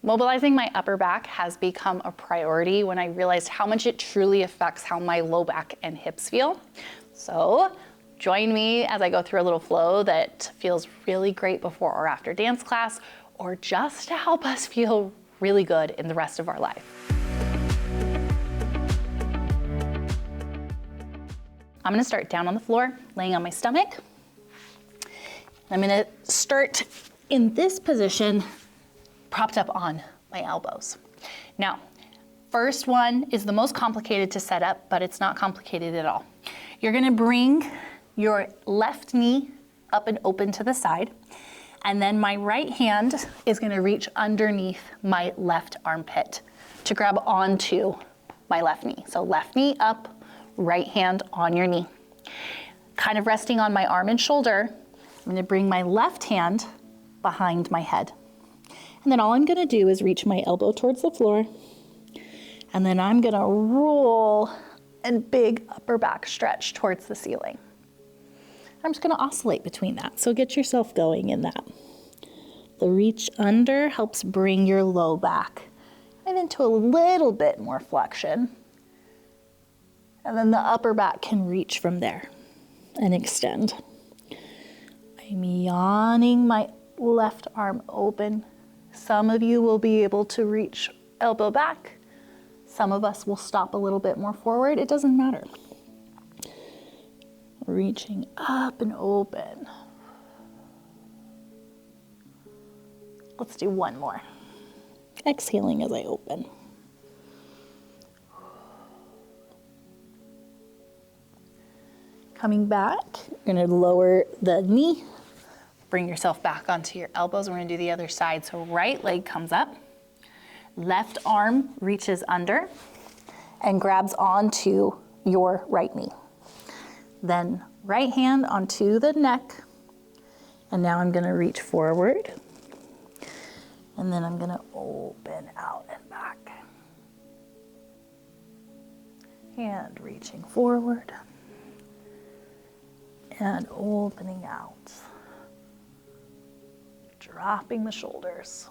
Mobilizing my upper back has become a priority when I realized how much it truly affects how my low back and hips feel. So join me as I go through a little flow that feels really great before or after dance class, or just to help us feel really good in the rest of our life. I'm gonna start down on the floor, laying on my stomach. I'm gonna start in this position, propped up on my elbows. Now, first one is the most complicated to set up, but it's not complicated at all. You're gonna bring your left knee up and open to the side, and then my right hand is gonna reach underneath my left armpit to grab onto my left knee. So left knee up, right hand on your knee. Kind of resting on my arm and shoulder, I'm gonna bring my left hand behind my head. And then all I'm gonna do is reach my elbow towards the floor, and then I'm gonna roll and big upper back stretch towards the ceiling. I'm just gonna oscillate between that, so get yourself going in that. The reach under helps bring your low back and into a little bit more flexion. And then the upper back can reach from there and extend. I'm yawning my left arm open. Some of you will be able to reach elbow back. Some of us will stop a little bit more forward. It doesn't matter. Reaching up and open. Let's do one more. Exhaling as I open. Coming back, you're gonna lower the knee. Bring yourself back onto your elbows. We're gonna do the other side. So right leg comes up, left arm reaches under and grabs onto your right knee. Then right hand onto the neck. And now I'm gonna reach forward. And then I'm gonna open out and back. And reaching forward. And opening out. Dropping the shoulders.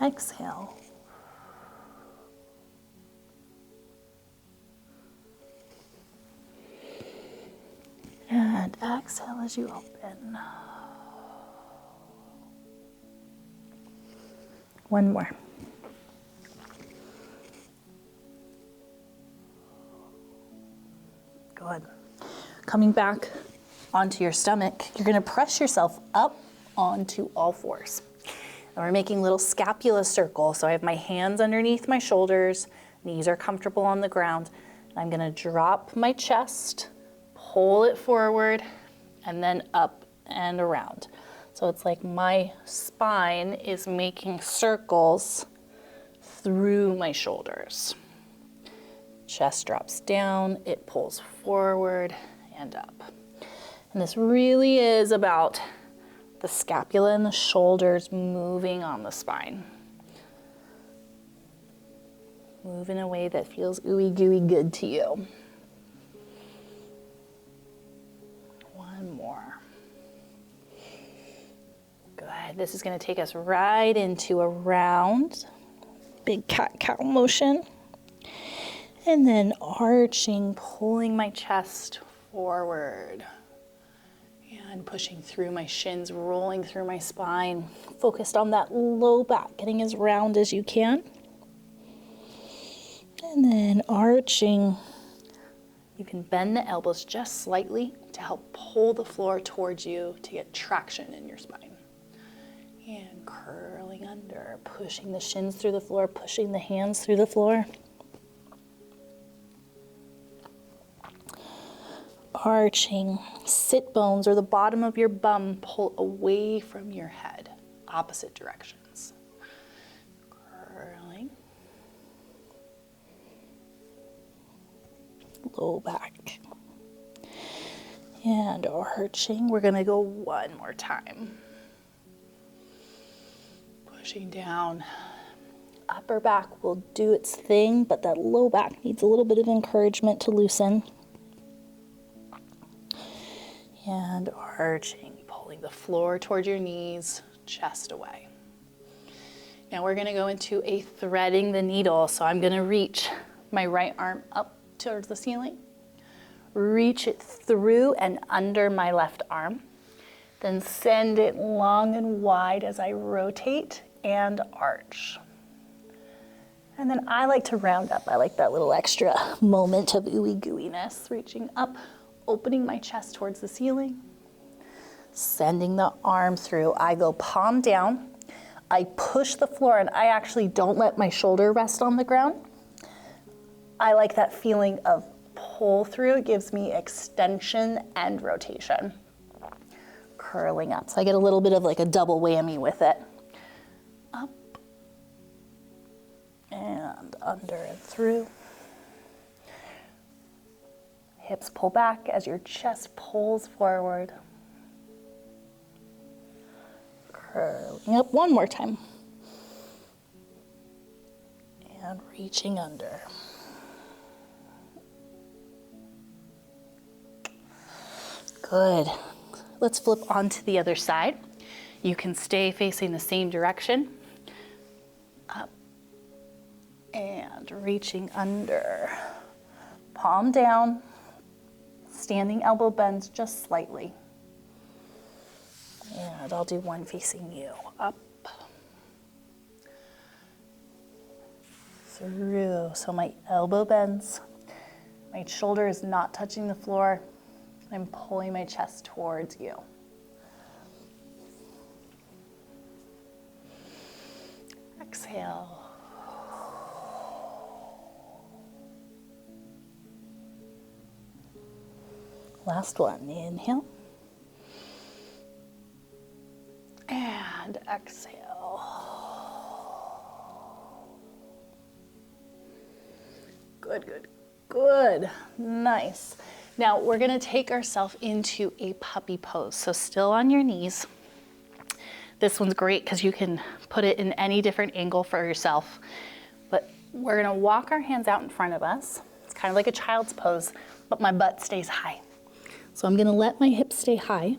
Exhale. And exhale as you open. One more. Good. Coming back onto your stomach, you're gonna press yourself up onto all fours. And we're making little scapula circles. So I have my hands underneath my shoulders, knees are comfortable on the ground. And I'm gonna drop my chest, pull it forward, and then up and around. So it's like my spine is making circles through my shoulders. Chest drops down, it pulls forward and up. And this really is about the scapula and the shoulders moving on the spine. Move in a way that feels ooey gooey good to you. One more. Good. This is going to take us right into a round, big cat-cow motion. And then arching, pulling my chest forward. And pushing through my shins, rolling through my spine. Focused on that low back, getting as round as you can. And then arching. You can bend the elbows just slightly to help pull the floor towards you to get traction in your spine. And curling under, pushing the shins through the floor, pushing the hands through the floor. Arching, sit bones or the bottom of your bum pull away from your head, opposite directions. Curling. Low back. And arching. We're gonna go one more time. Pushing down. Upper back will do its thing, but that low back needs a little bit of encouragement to loosen. And arching, pulling pulling the floor towards your knees, chest away. Now we're gonna go into a threading the needle. So I'm gonna reach my right arm up towards the ceiling, reach it through and under my left arm, then send it long and wide as I rotate and arch. And then I like to round up. I like that little extra moment of ooey gooiness, reaching up, opening my chest towards the ceiling, sending the arm through. I go palm down, I push the floor, and I actually don't let my shoulder rest on the ground. I like that feeling of pull through. It gives me extension and rotation. Curling up. So I get a little bit of like a double whammy with it. Up and under and through. Hips pull back as your chest pulls forward. Curling up one more time. And reaching under. Good. Let's flip onto the other side. You can stay facing the same direction. Up and reaching under. Palm down, standing elbow bends just slightly. And I'll do one facing you. Up, through. So my elbow bends, my shoulder is not touching the floor. I'm pulling my chest towards you. Exhale. Last one, inhale. And exhale. Good, good, good. Nice. Now we're gonna take ourselves into a puppy pose. So still on your knees. This one's great because you can put it in any different angle for yourself. But we're gonna walk our hands out in front of us. It's kind of like a child's pose, but my butt stays high. So I'm gonna let my hips stay high,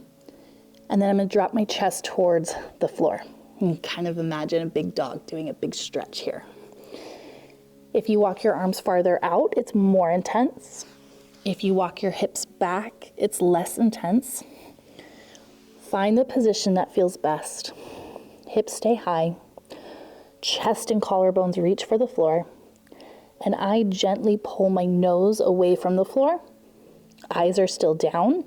and then I'm gonna drop my chest towards the floor. You can kind of imagine a big dog doing a big stretch here. If you walk your arms farther out, it's more intense. If you walk your hips back, it's less intense. Find the position that feels best. Hips stay high, chest and collarbones reach for the floor, and I gently pull my nose away from the floor. Eyes are still down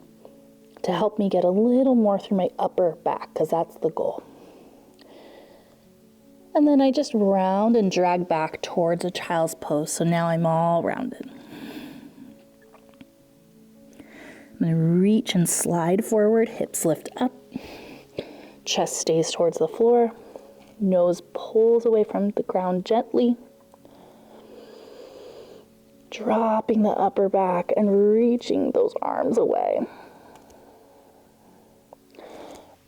to help me get a little more through my upper back, because that's the goal. And then I just round and drag back towards a child's pose, so now I'm all rounded. I'm gonna reach and slide forward, hips lift up, chest stays towards the floor, nose pulls away from the ground gently, dropping the upper back and reaching those arms away.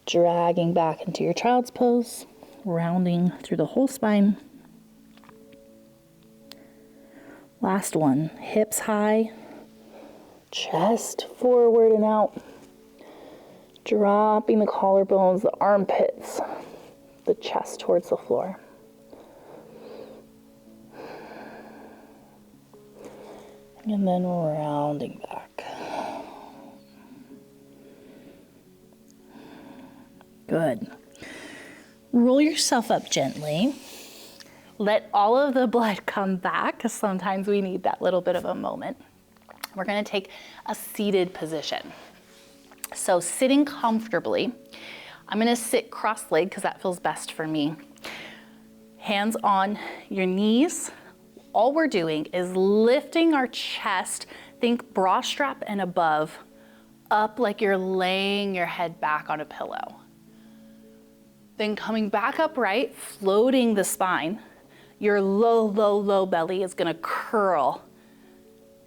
Dragging back into your child's pose, rounding through the whole spine. Last one, hips high, chest forward and out, dropping the collarbones, the armpits, the chest towards the floor. And then rounding back. Good. Roll yourself up gently. Let all of the blood come back, because sometimes we need that little bit of a moment. We're gonna take a seated position. So sitting comfortably, I'm gonna sit cross-legged because that feels best for me. Hands on your knees. All we're doing is lifting our chest, think bra strap and above, up like you're laying your head back on a pillow. Then coming back upright, floating the spine, your low belly is gonna curl,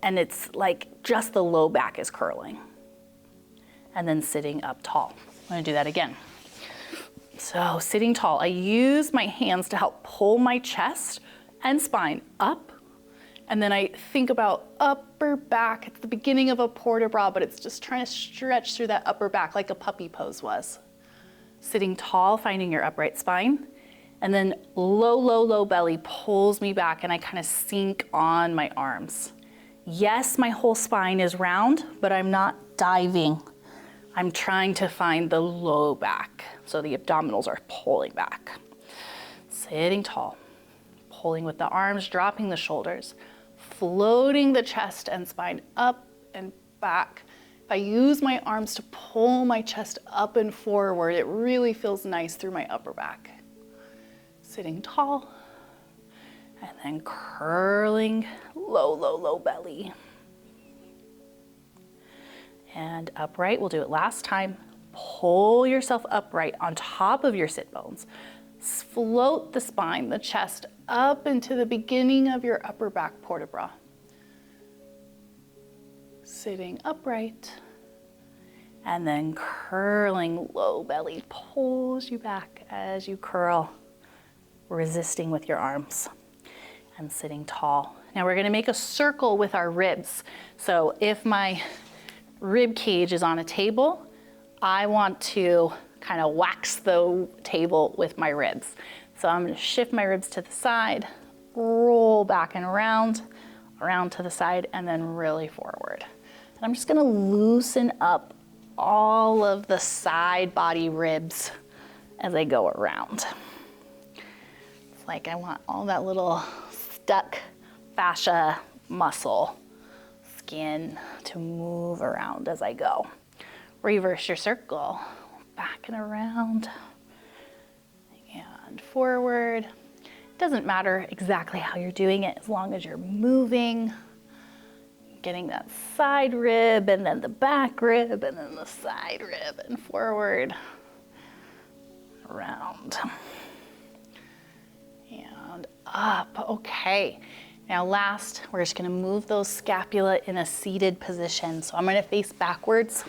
and it's like just the low back is curling. And then sitting up tall. I'm gonna do that again. So sitting tall, I use my hands to help pull my chest and spine up And then I think about upper back. It's the beginning of a port de bras, but it's just trying to stretch through that upper back like a puppy pose was. Sitting tall, finding your upright spine. And then low, low, low belly pulls me back and I kind of sink on my arms. Yes, my whole spine is round, but I'm not diving. I'm trying to find the low back. So the abdominals are pulling back. Sitting tall, pulling with the arms, dropping the shoulders, floating the chest and spine up and back. If I use my arms to pull my chest up and forward, it really feels nice through my upper back. Sitting tall, and then curling low, low, low belly. And upright, we'll do it last time. Pull yourself upright on top of your sit bones. Float the spine, the chest up into the beginning of your upper back port de bras. Sitting upright, and then curling low belly pulls you back as you curl, resisting with your arms, and sitting tall. Now we're gonna make a circle with our ribs. So if my rib cage is on a table, I want to kind of wax the table with my ribs. So I'm gonna shift my ribs to the side, roll back and around to the side, and then really forward. And I'm just gonna loosen up all of the side body ribs as I go around. It's like I want all that little stuck fascia, muscle, skin to move around as I go. Reverse your circle, back and around, and forward. It doesn't matter exactly how you're doing it as long as you're moving, getting that side rib and then the back rib and then the side rib and forward, around, and up. Okay. Now last, we're just gonna move those scapula in a seated position. So I'm gonna face backwards.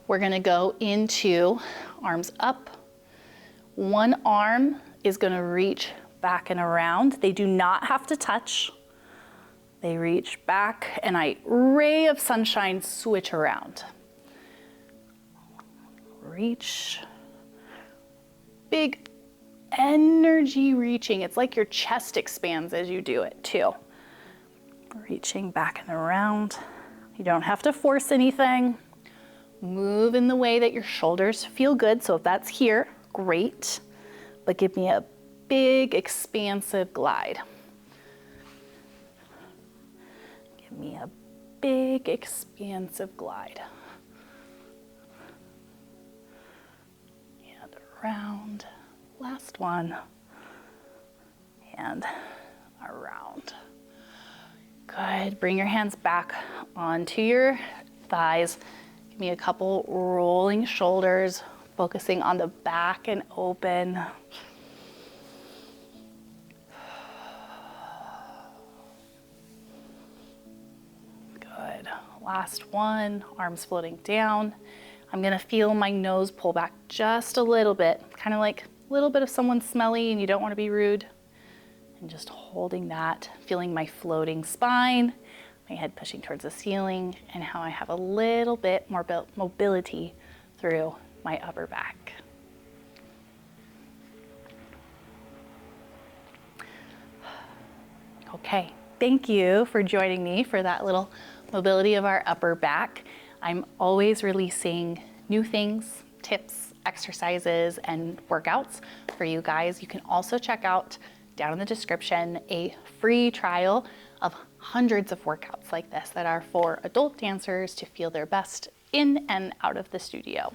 We're gonna go into arms up. One arm is gonna reach back and around. They do not have to touch. They reach back and I ray of sunshine switch around. Reach. Big energy reaching. It's like your chest expands as you do it too. Reaching back and around. You don't have to force anything. Move in the way that your shoulders feel good. So if that's here, great. But give me a big expansive glide. Give me a big expansive glide. And around. Last one. And around. Good. Bring your hands back onto your thighs. Give me a couple rolling shoulders, focusing on the back and open. Good. Last one, arms floating down. I'm gonna feel my nose pull back just a little bit, kind of like a little bit of someone smelly and you don't want to be rude. And just holding that, feeling my floating spine, my head pushing towards the ceiling, and how I have a little bit more mobility through my upper back. Okay, thank you for joining me for that little mobility of our upper back. I'm always releasing new things, tips, exercises, and workouts for you guys. You can also check out down in the description a free trial of hundreds of workouts like this that are for adult dancers to feel their best in and out of the studio.